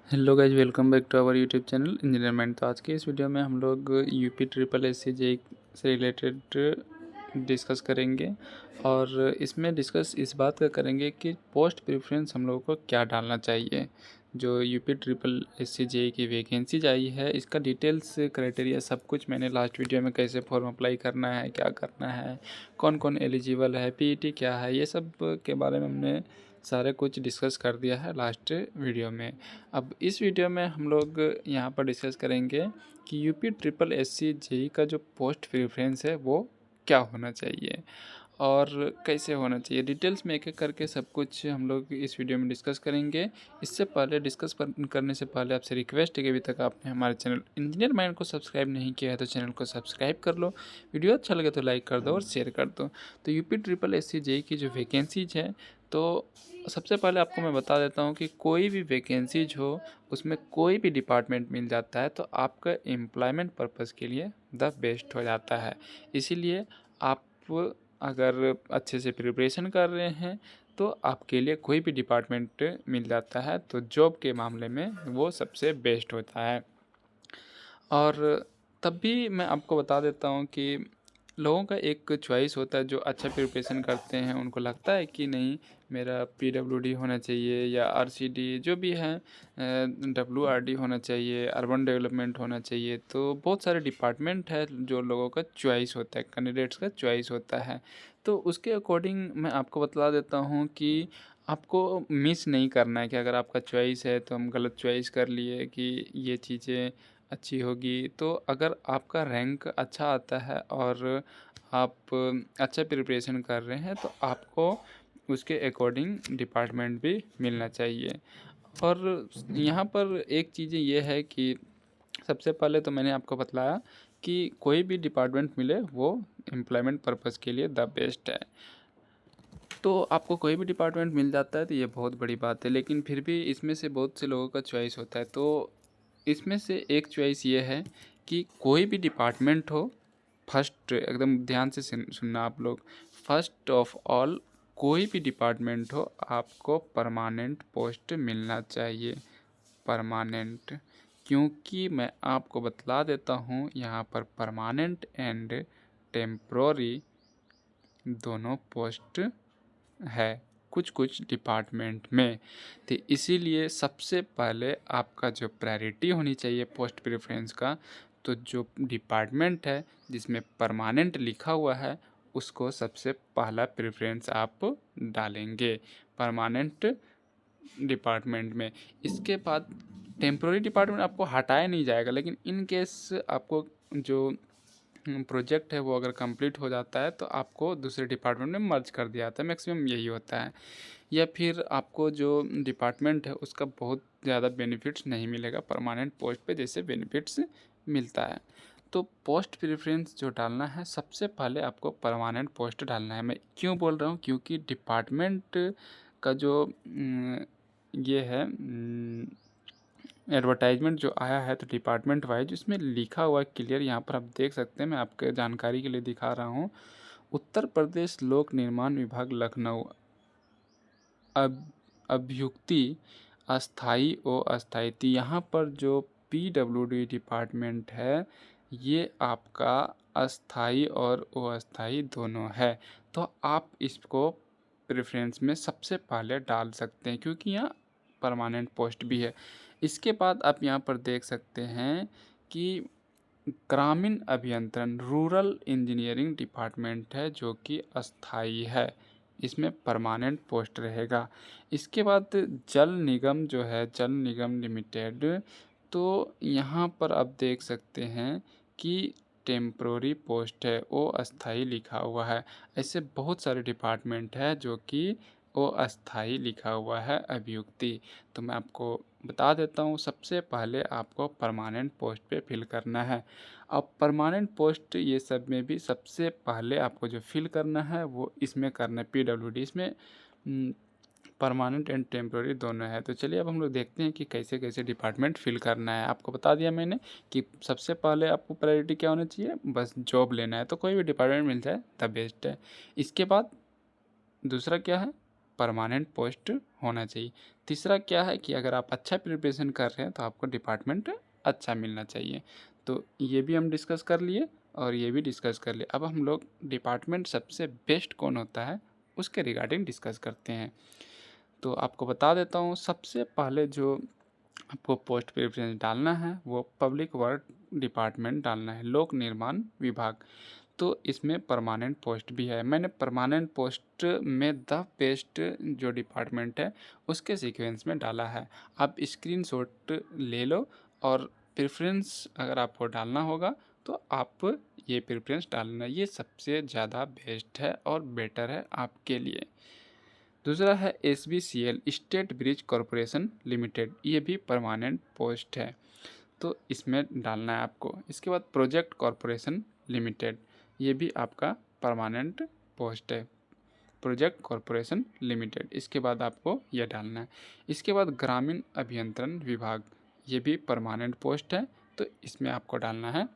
Hello guys, welcome back to our YouTube channel engineer mind. तो आज के इस वीडियो में हम लोग UP triple S C J से रिलेटेड डिस्कस करेंगे। और इसमें डिस्कस इस बात का करेंगे कि पोस्ट प्रेफरेंस हम लोगों को क्या डालना चाहिए। जो यूपी ट्रिपल एस सी जे की वैकेंसीज आई है, इसका डिटेल्स क्राइटेरिया सब कुछ मैंने लास्ट वीडियो में कैसे फॉर्म अप्लाई करना है, क्या करना है, कौन कौन एलिजिबल है, पीईटी क्या है, ये सब के बारे में हमने सारे कुछ डिस्कस कर दिया है लास्ट वीडियो में। अब इस वीडियो में हम लोग यहाँ पर डिस्कस करेंगे कि UP triple S C JE का जो पोस्ट प्रेफरेंस है वो क्या होना चाहिए और कैसे होना चाहिए। डिटेल्स में एक एक करके सब कुछ हम लोग इस वीडियो में डिस्कस करेंगे। इससे पहले करने से पहले आपसे रिक्वेस्ट है कि अभी तक आपने हमारे चैनल इंजीनियर माइंड को सब्सक्राइब नहीं किया है तो चैनल को सब्सक्राइब कर लो, वीडियो अच्छा लगे तो लाइक कर दो और शेयर कर दो। तो UP triple S C JE की जो वैकेंसीज है, तो सबसे पहले आपको मैं बता देता हूँ कि कोई भी वैकेंसीज हो उसमें कोई भी डिपार्टमेंट मिल जाता है तो आपका एम्प्लॉयमेंट पर्पज़ के लिए द बेस्ट हो जाता है। इसीलिए आप अगर अच्छे से प्रिपरेशन कर रहे हैं तो आपके लिए कोई भी डिपार्टमेंट मिल जाता है तो जॉब के मामले में वो सबसे बेस्ट होता है। और तब भी मैं आपको बता देता हूँ कि लोगों का एक चॉइस होता है, जो अच्छा प्रिपरेशन करते हैं उनको लगता है कि नहीं, मेरा पीडब्ल्यूडी होना चाहिए या आरसीडी जो भी है, डब्ल्यूआरडी होना चाहिए, अर्बन डेवलपमेंट होना चाहिए। तो बहुत सारे डिपार्टमेंट है जो लोगों का चॉइस होता है, कैंडिडेट्स का चॉइस होता है। तो उसके अकॉर्डिंग मैं आपको बतला देता हूँ कि आपको मिस नहीं करना है कि अगर आपका चॉइस है तो हम गलत चॉइस कर लिए कि ये चीज़ें अच्छी होगी। तो अगर आपका रैंक अच्छा आता है और आप अच्छा प्रिपरेशन कर रहे हैं तो आपको उसके अकॉर्डिंग डिपार्टमेंट भी मिलना चाहिए। और यहाँ पर एक चीज़ ये है कि सबसे पहले तो मैंने आपको बतलाया कि कोई भी डिपार्टमेंट मिले वो एम्प्लॉयमेंट पर्पज़ के लिए द बेस्ट है। तो आपको कोई भी डिपार्टमेंट मिल जाता है तो ये बहुत बड़ी बात है, लेकिन फिर भी इसमें से बहुत से लोगों का चॉइस होता है। तो इसमें से एक चॉइस ये है कि कोई भी डिपार्टमेंट हो, फर्स्ट एकदम ध्यान से सुनना आप लोग, फर्स्ट ऑफ ऑल कोई भी डिपार्टमेंट हो आपको परमानेंट पोस्ट मिलना चाहिए, परमानेंट। क्योंकि मैं आपको बतला देता हूँ यहाँ पर परमानेंट एंड टेम्प्रोरी दोनों पोस्ट है कुछ कुछ डिपार्टमेंट में। तो इसीलिए सबसे पहले आपका जो प्रायोरिटी होनी चाहिए पोस्ट प्रेफरेंस का, तो जो डिपार्टमेंट है जिसमें परमानेंट लिखा हुआ है उसको सबसे पहला प्रेफरेंस आप डालेंगे, परमानेंट डिपार्टमेंट में। इसके बाद टेम्प्रोरी डिपार्टमेंट आपको हटाया नहीं जाएगा, लेकिन इन केस आपको जो प्रोजेक्ट है वो अगर कंप्लीट हो जाता है तो आपको दूसरे डिपार्टमेंट में मर्ज कर दिया जाता है, मैक्सिमम यही होता है। या फिर आपको जो डिपार्टमेंट है उसका बहुत ज़्यादा बेनिफिट्स नहीं मिलेगा परमानेंट पोस्ट पे जैसे बेनिफिट्स मिलता है। तो पोस्ट प्रेफरेंस जो डालना है सबसे पहले आपको परमानेंट पोस्ट डालना है। मैं क्यों बोल रहा हूँ, क्योंकि डिपार्टमेंट का जो ये है एडवर्टाइजमेंट जो आया है तो डिपार्टमेंट वाइज उसमें लिखा हुआ है क्लियर, यहाँ पर आप देख सकते हैं, मैं आपके जानकारी के लिए दिखा रहा हूँ। उत्तर प्रदेश लोक निर्माण विभाग लखनऊ, अभियुक्ति अस्थाई ओ अस्थाई। तो यहाँ पर जो पीडब्ल्यूडी डिपार्टमेंट है ये आपका अस्थाई और अस्थाई दोनों है। तो आप इसको प्रेफरेंस में सबसे पहले डाल सकते हैं क्योंकि यहाँ परमानेंट पोस्ट भी है। इसके बाद आप यहाँ पर देख सकते हैं कि ग्रामीण अभियंत्रण रूरल इंजीनियरिंग डिपार्टमेंट है जो कि अस्थाई है, इसमें परमानेंट पोस्ट रहेगा। इसके बाद जल निगम जो है, जल निगम लिमिटेड, तो यहाँ पर आप देख सकते हैं कि टेम्प्रोरी पोस्ट है, वो अस्थाई लिखा हुआ है। ऐसे बहुत सारे डिपार्टमेंट है जो कि वो अस्थाई लिखा हुआ है अभियुक्ति। तो मैं आपको बता देता हूँ, सबसे पहले आपको परमानेंट पोस्ट पे फिल करना है। अब परमानेंट पोस्ट ये सब में भी सबसे पहले आपको जो फिल करना है वो इसमें करना है, पीडब्ल्यूडी। इसमें परमानेंट एंड टेम्प्रोरी दोनों है। तो चलिए अब हम लोग देखते हैं कि कैसे कैसे डिपार्टमेंट फिल करना है। आपको बता दिया मैंने कि सबसे पहले आपको प्रायोरिटी क्या होना चाहिए, बस जॉब लेना है तो कोई भी डिपार्टमेंट मिल जाए द बेस्ट है। इसके बाद दूसरा क्या है, परमानेंट पोस्ट होना चाहिए। तीसरा क्या है कि अगर आप अच्छा प्रिपरेशन कर रहे हैं तो आपको डिपार्टमेंट अच्छा मिलना चाहिए। तो ये भी हम डिस्कस कर लिए और ये भी डिस्कस कर लिए। अब हम लोग डिपार्टमेंट सबसे बेस्ट कौन होता है उसके रिगार्डिंग डिस्कस करते हैं। तो आपको बता देता हूँ, सबसे पहले जो आपको पोस्ट प्रेफरेंस डालना है वो पब्लिक वर्क डिपार्टमेंट डालना है, लोक निर्माण विभाग। तो इसमें परमानेंट पोस्ट भी है। मैंने परमानेंट पोस्ट में द बेस्ट जो डिपार्टमेंट है उसके सीक्वेंस में डाला है। आप स्क्रीनशॉट ले लो और प्रेफरेंस अगर आपको डालना होगा तो आप ये प्रेफरेंस डालना, ये सबसे ज़्यादा बेस्ट है और बेटर है आपके लिए। दूसरा है SBCL, state bridge corporation limited, ये भी परमानेंट पोस्ट है तो इसमें डालना है आपको। इसके बाद प्रोजेक्ट कॉरपोरेशन लिमिटेड, ये भी आपका परमानेंट पोस्ट है, प्रोजेक्ट कॉरपोरेशन लिमिटेड। इसके बाद आपको यह डालना है। इसके बाद ग्रामीण अभियंत्रण विभाग, ये भी परमानेंट पोस्ट है तो इसमें आपको डालना है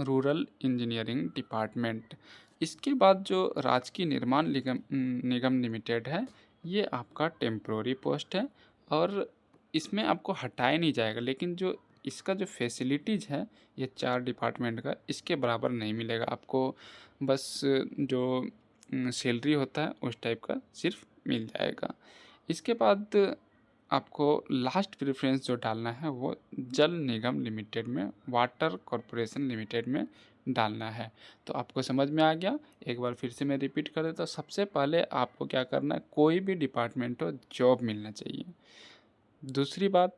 रूरल इंजीनियरिंग डिपार्टमेंट। इसके बाद जो राजकीय निर्माण निगम लिमिटेड है, ये आपका टेम्प्रोरी पोस्ट है और इसमें आपको हटाया नहीं जाएगा, लेकिन जो इसका जो फैसिलिटीज़ है ये 4 डिपार्टमेंट का इसके बराबर नहीं मिलेगा आपको। बस जो सैलरी होता है उस टाइप का सिर्फ मिल जाएगा। इसके बाद आपको लास्ट प्रेफरेंस जो डालना है वो जल निगम लिमिटेड में, वाटर कॉरपोरेशन लिमिटेड में डालना है। तो आपको समझ में आ गया। एक बार फिर से मैं रिपीट कर देता हूँ। सबसे पहले आपको क्या करना है, कोई भी डिपार्टमेंट हो जॉब मिलना चाहिए। दूसरी बात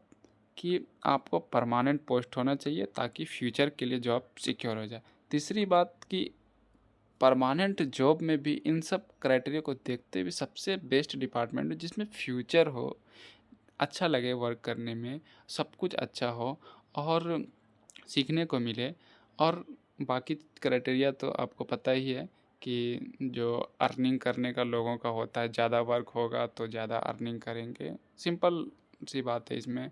कि आपको परमानेंट पोस्ट होना चाहिए ताकि फ्यूचर के लिए जॉब सिक्योर हो जाए। तीसरी बात कि परमानेंट जॉब में भी इन सब क्राइटेरिया को देखते हुए सबसे बेस्ट डिपार्टमेंट जिसमें फ्यूचर हो, अच्छा लगे वर्क करने में, सब कुछ अच्छा हो और सीखने को मिले। और बाकी क्राइटेरिया तो आपको पता ही है कि जो अर्निंग करने का लोगों का होता है, ज़्यादा वर्क होगा तो ज़्यादा अर्निंग करेंगे, सिंपल सी बात है इसमें।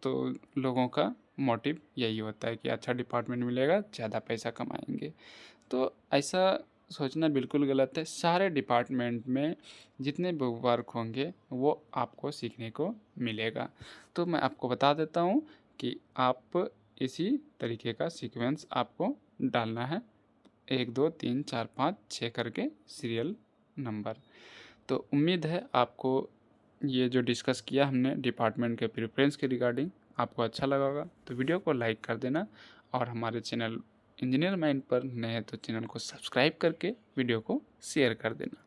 तो लोगों का मोटिव यही होता है कि अच्छा डिपार्टमेंट मिलेगा, ज़्यादा पैसा कमाएंगे। तो ऐसा सोचना बिल्कुल गलत है। सारे डिपार्टमेंट में जितने भी वर्क होंगे वो आपको सीखने को मिलेगा। तो मैं आपको बता देता हूँ कि आप इसी तरीके का सीक्वेंस आपको डालना है, 1 2 3 4 5 6 करके सीरियल नंबर। तो उम्मीद है आपको ये जो डिस्कस किया हमने डिपार्टमेंट के प्रेफरेंस के रिगार्डिंग आपको अच्छा लगा होगा। तो वीडियो को लाइक कर देना और हमारे चैनल इंजीनियर माइंड पर नए हैं तो चैनल को सब्सक्राइब करके वीडियो को शेयर कर देना।